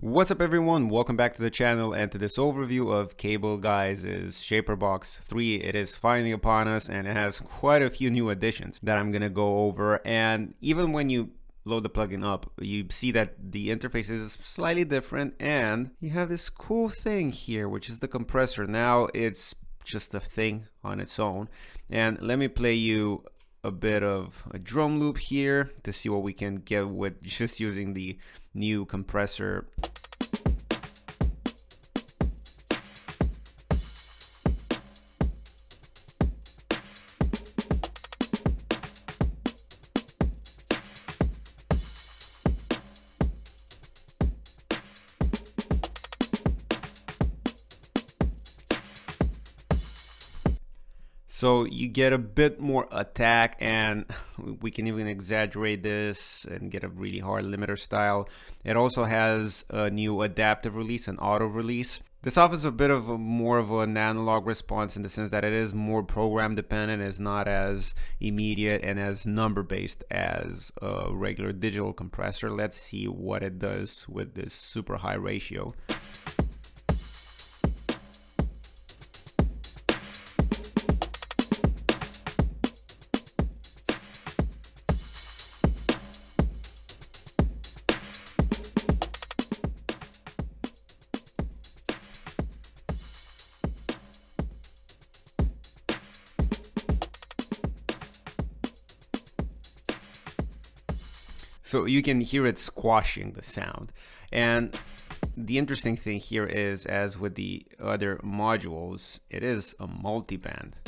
What's up everyone, welcome back to the channel and to this overview of Cableguys ShaperBox 3. It is finally upon us and it has quite a few new additions that I'm gonna go over. And even when you load the plugin up, you see that the interface is slightly different and you have this cool thing here, which is the compressor. Now it's just a thing on its own. And let me play you a bit of a drum loop here to see what we can get with just using the new compressor. So you get a bit more attack, and we can even exaggerate this and get a really hard limiter style. It also has a new adaptive release and auto release. This offers a bit of more of an analog response in the sense that it is more program dependent. It's not as immediate and as number based as a regular digital compressor. Let's see what it does with this super high ratio. So you can hear it squashing the sound. And the interesting thing here is, as with the other modules, it is a multi-band.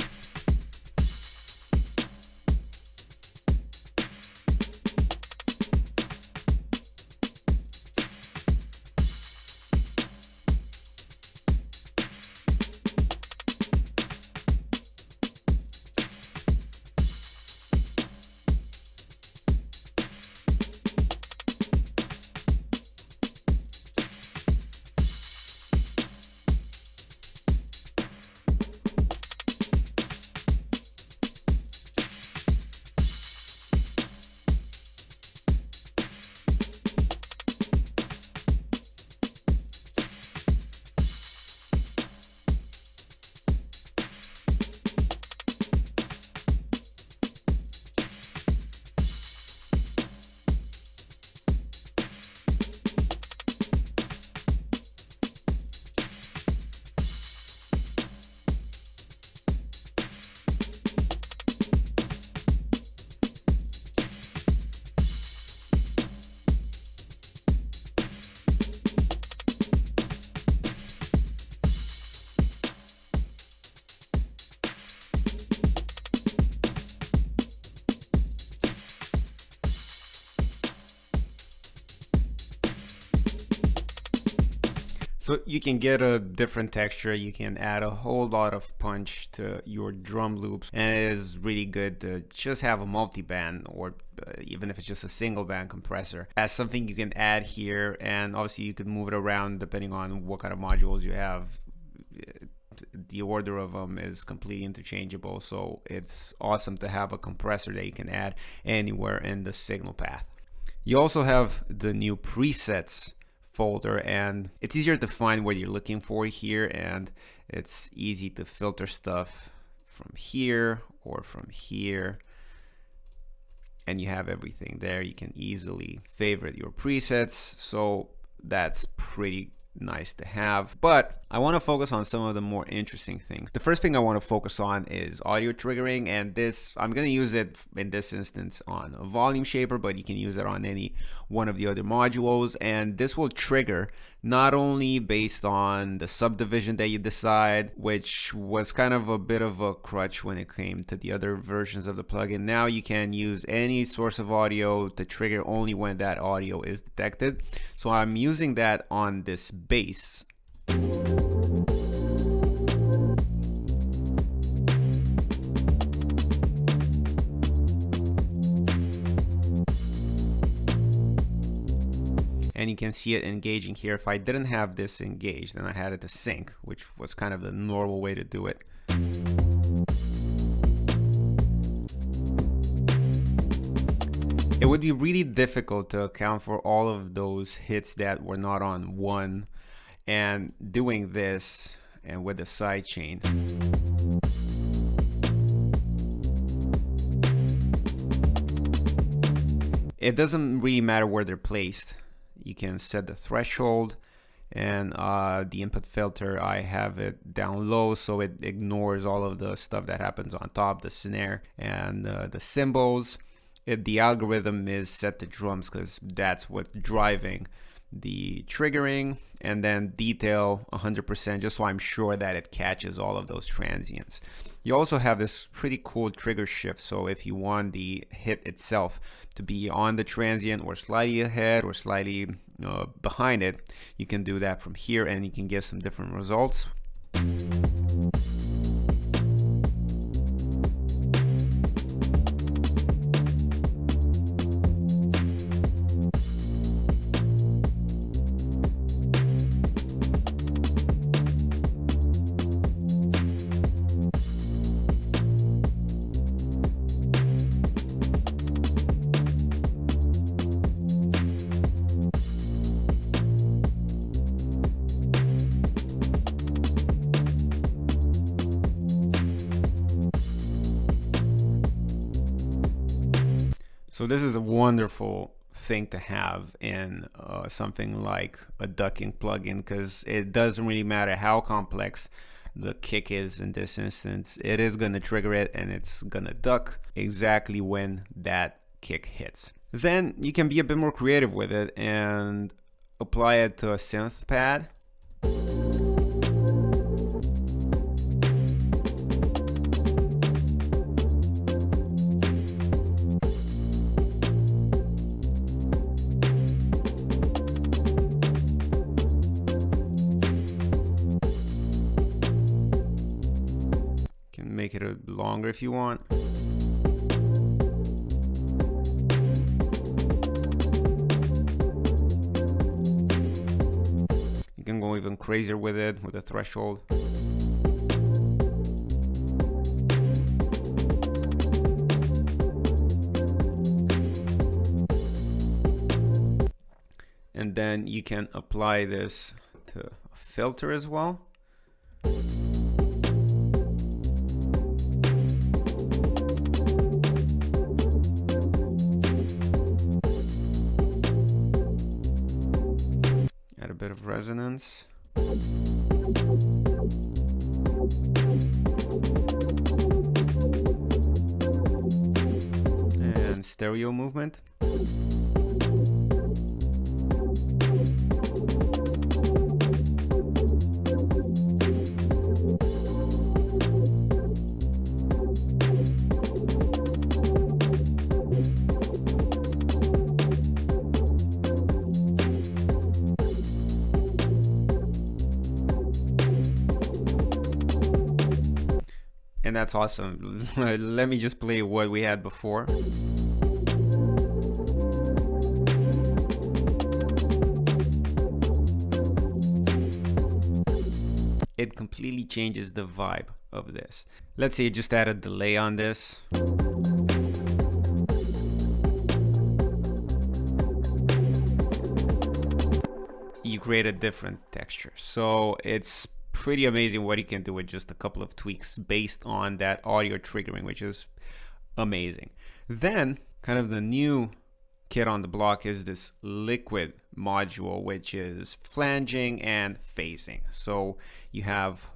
So you can get a different texture, you can add a whole lot of punch to your drum loops, and it is really good to just have a multi-band, or even if it's just a single band compressor, as something you can add here. And obviously you can move it around depending on what kind of modules you have. The order of them is completely interchangeable, so it's awesome to have a compressor that you can add anywhere in the signal path. You also have the new presets folder, and it's easier to find what you're looking for here, and it's easy to filter stuff from here or from here, and you have everything there. You can easily favorite your presets, so that's pretty nice to have. But I want to focus on some of the more interesting things. The first thing I want to focus on is audio triggering, and this, I'm going to use it in this instance on a volume shaper, but you can use it on any one of the other modules. And this will trigger not only based on the subdivision that you decide, which was kind of a bit of a crutch when it came to the other versions of the plugin. Now you can use any source of audio to trigger only when that audio is detected. So I'm using that on this bass. And you can see it engaging here. If I didn't have this engaged, then I had it to sync, which was kind of the normal way to do it. would be really difficult to account for all of those hits that were not on one, and doing this and with the side chain. It doesn't really matter where they're placed. You can set the threshold, and the input filter, I have it down low so it ignores all of the stuff that happens on top, the snare and the cymbals. The algorithm is set to drums because that's what's driving the triggering, and then detail 100% just so I'm sure that it catches all of those transients. You also have this pretty cool trigger shift, so if you want the hit itself to be on the transient or slightly ahead or slightly behind it, you can do that from here and you can get some different results. So this is a wonderful thing to have in something like a ducking plugin, because it doesn't really matter how complex the kick is in this instance. It is going to trigger it and it's going to duck exactly when that kick hits. Then you can be a bit more creative with it and apply it to a synth pad. Make it a longer if you want. You can go even crazier with it with a threshold. And then you can apply this to a filter as well. Add a bit of resonance. And stereo movement. And that's awesome. Let me just play what we had before. It completely changes the vibe of this. Let's say you just add a delay on this. You create a different texture. So it's pretty amazing what you can do with just a couple of tweaks based on that audio triggering, which is amazing. Then kind of the new kid on the block is this liquid module, which is flanging and phasing. So you have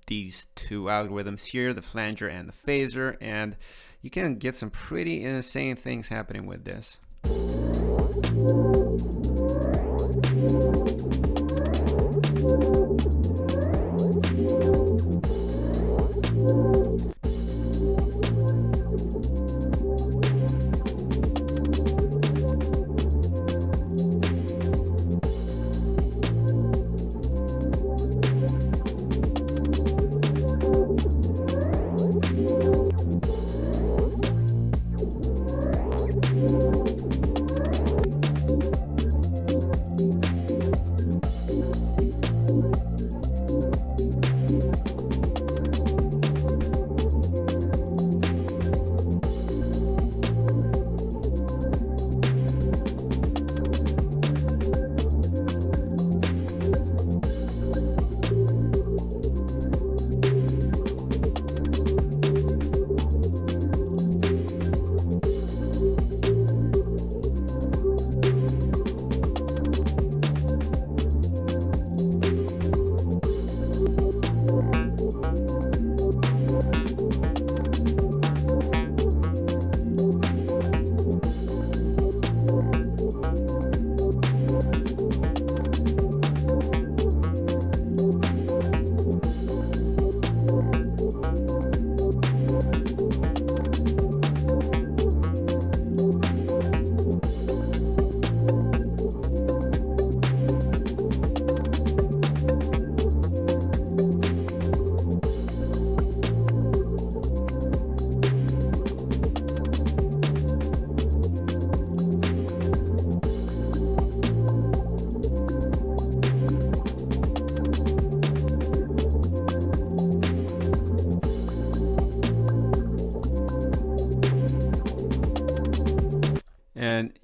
these two algorithms here, the flanger and the phaser, and you can get some pretty insane things happening with this.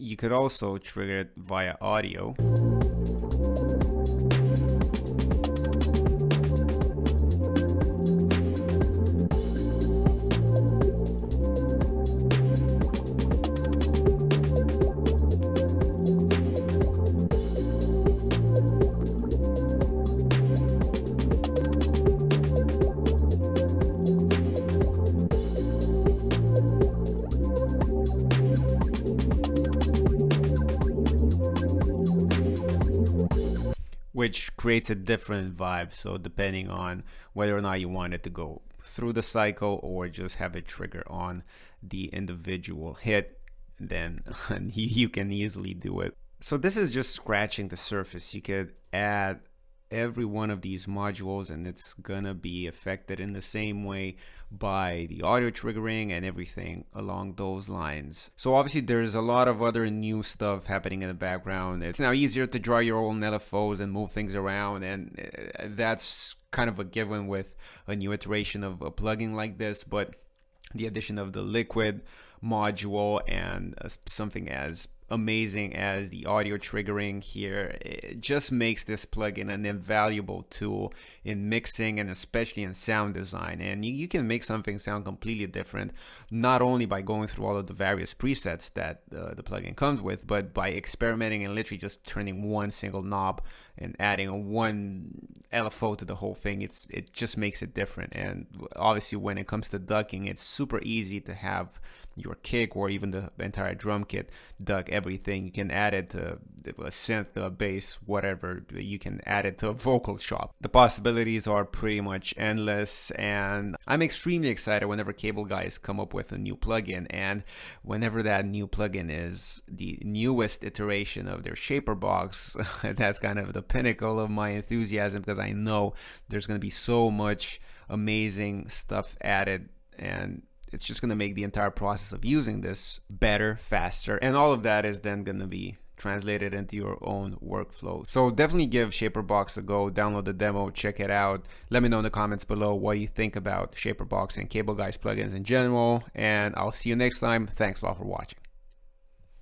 you could also trigger it via audio. Which creates a different vibe. So depending on whether or not you want it to go through the cycle or just have it trigger on the individual hit, then you can easily do it. So this is just scratching the surface. You could add every one of these modules and it's gonna be affected in the same way by the audio triggering and everything along those lines. So obviously there's a lot of other new stuff happening in the background. It's now easier to draw your own LFOs and move things around, and that's kind of a given with a new iteration of a plugin like this. But the addition of the liquid module and something as amazing as the audio triggering here, it just makes this plugin an invaluable tool in mixing and especially in sound design. And you can make something sound completely different, not only by going through all of the various presets that the plugin comes with, but by experimenting and literally just turning one single knob and adding one LFO to the whole thing. It just makes it different. And obviously when it comes to ducking, it's super easy to have your kick or even the entire drum kit duck everything. You can add it to a synth, a bass, whatever. You can add it to a vocal shop. The possibilities are pretty much endless, and I'm extremely excited whenever Cableguys come up with a new plugin, and whenever that new plugin is the newest iteration of their ShaperBox. That's kind of the pinnacle of my enthusiasm, because I know there's going to be so much amazing stuff added, and it's just going to make the entire process of using this better, faster, and all of that is then going to be translated into your own workflow. So definitely give ShaperBox a go, download the demo, check it out. Let me know in the comments below what you think about ShaperBox and Cableguys plugins in general, and I'll see you next time. Thanks a lot for watching.